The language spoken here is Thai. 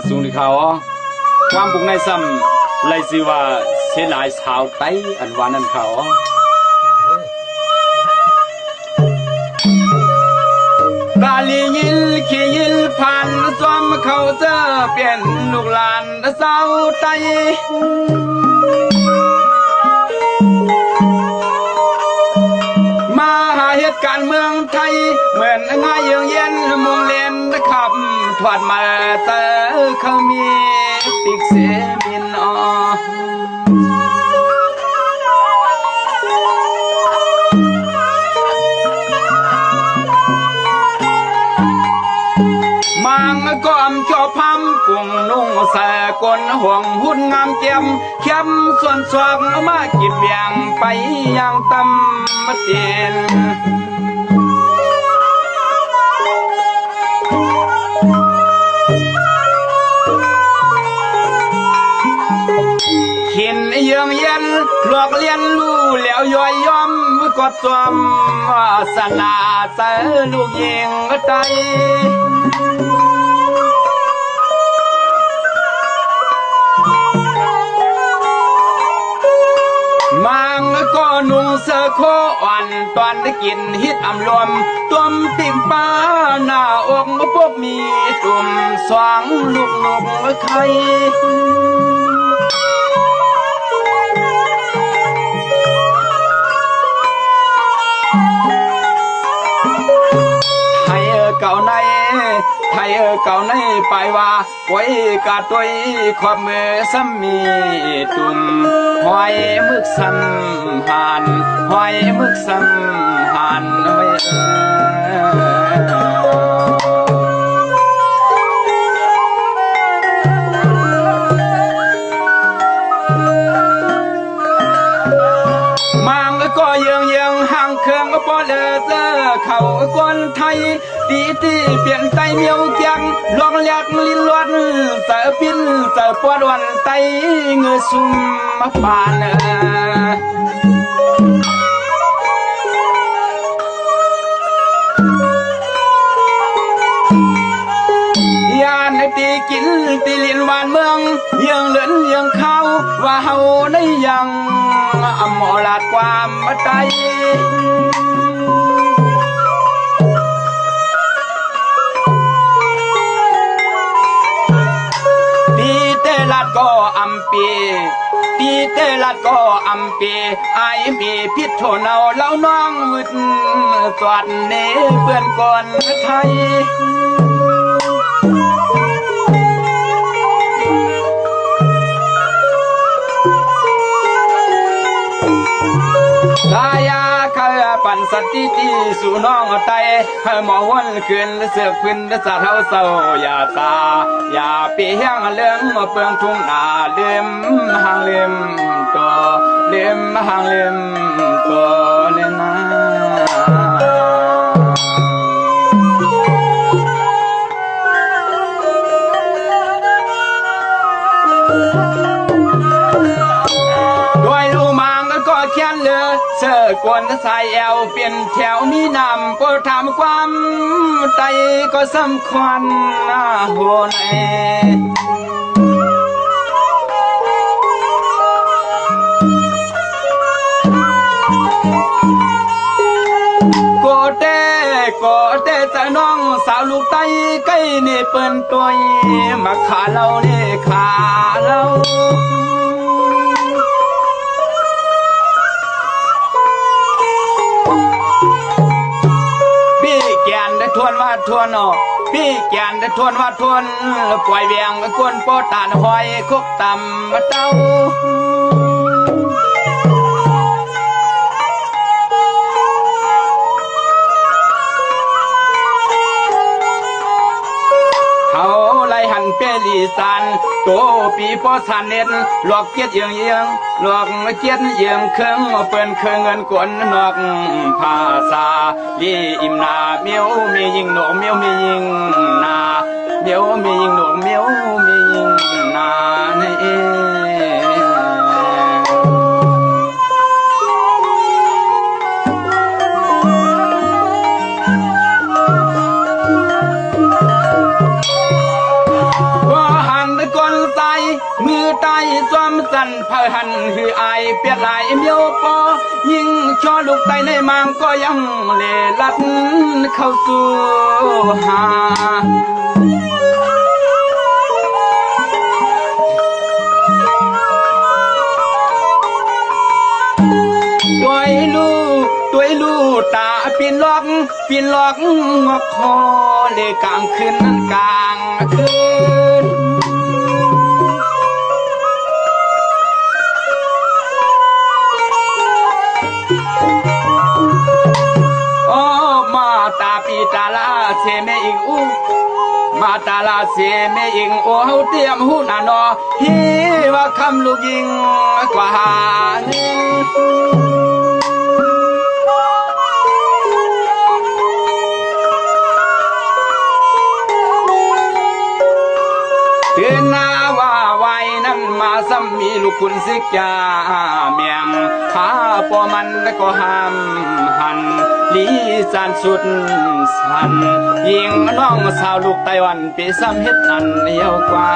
สูงที่เขาความบุกในซ้ำไลสิว่าเสียหลายสาวไตอันวานั้นเขากาลียินขี้ยินผ่านซ้อมเขาเจอเปลี่ยนลูกหลานสาวไตมาหาเหตุการณ์เมืองไทยเหมือนง่ายเยืองเย็นมุงเล่นขับถอดมาเตอเขามีปีกเสียมินอมังก้อมจอพัมปุ่งนุ่งใส่กลห่วงหุ่นงามเจียมเข้มส่วนสวงมากินเบียงไปยังตำมาเตียนขินเยืองเย็นหลอกเลียนลู่แล้วย่อยย่อมกดตัวสนาเสลูกยิงใจมังก็นุ่งเสื้อโคอ่อนตอนได้กินฮิตอำลมต้มติ่มปลาหน้าอกพวกมีตุ่มสว่างลูกนกไข่เก่าในไทยเก่าในไปว่าไว้กาตัวขอบมือซ้ำมีตุ่มหอยมึกซ้ำหันหอยมึกซ้ำหันไว้มังก็เยืองเยืองห่างเครื่องก็พอเลเจอเขาคนไทยตีเปลี่ยนใจเมียวเกียงลองอยากลิ้นล้วนเสือปิ้นเสือปวดวันไตเงือซุ่มมาปานยานตีกินตีลินวานเมืองยังเหลือนยังเข้าว่าเฮาได้ยังอมอลาดความมาใจลัดก็อัมปีตีเตลัดก็อัมปีไอมีพิษโทนเอาเล่าน้องมึดสวัสเนเพื่อนก่อนไทยลายาข้าปันสติที่สู่น้องไตให้หมอวันขึ้นเสือกขึ้นสะเท้าเศร้าอย่าตาอย่าปีเฮียงเลื่องเปลืองทุ่งนาเลื่อมหางเลื่อมตัวเลื่อมหางเลื่อมตัวเลยนะเขียนเลือเสื้อกวนใส่แอวเปลี่ยนแถวมีนำก็ทำความใจก็สำคัญนะโหนโกเต้จะน้องสาวลูกไตใกล้นี่เปิ้นตัวมาขาเราเนี่ยขาเราทวนว่าทวนพี่แกนได้ทวนว่าทวนปล่อยเวียงกวนโปตานหอยคุกตำมาเต้าเขาไล่หันเปรีสันโตปีพอสันเน็ตหลอกเกียดเยืองหลอกเกียดเยืองเครื่องเปิ้นเครื่องเงินกวนนอกภาษาลีอิมนาเมียวมียิงหนกเมียวมียิงนาเมียวมียิงหนกเมียวมียิงนาในเอว่าหา ตายสวมสันเพอหันหืออายเปียดลายเมียวปอยิ่งชอลูกไตในมังก็ยังเลลัดเข้าสู่หาตัวลูตาปีนล็อกงอกคอเลยกลางคืนกลางคืนโอ้มาตาปีตาลาเสเมอิงอูมาตาลาเสเมอิงโอ้เฮาเตรียมหูนานอฮีว่าคำลูกยิงกว่าเตือนนาว่าไว้นั้นมาซ้ำมีลูกคุณสิกาเมียงข้าปอมันแล้วก็ห้ามหันลีสานสุดสันยิงน้องสาวลูกไต้หวันปีซ้ำเฮ็ดอันเยาวกว่า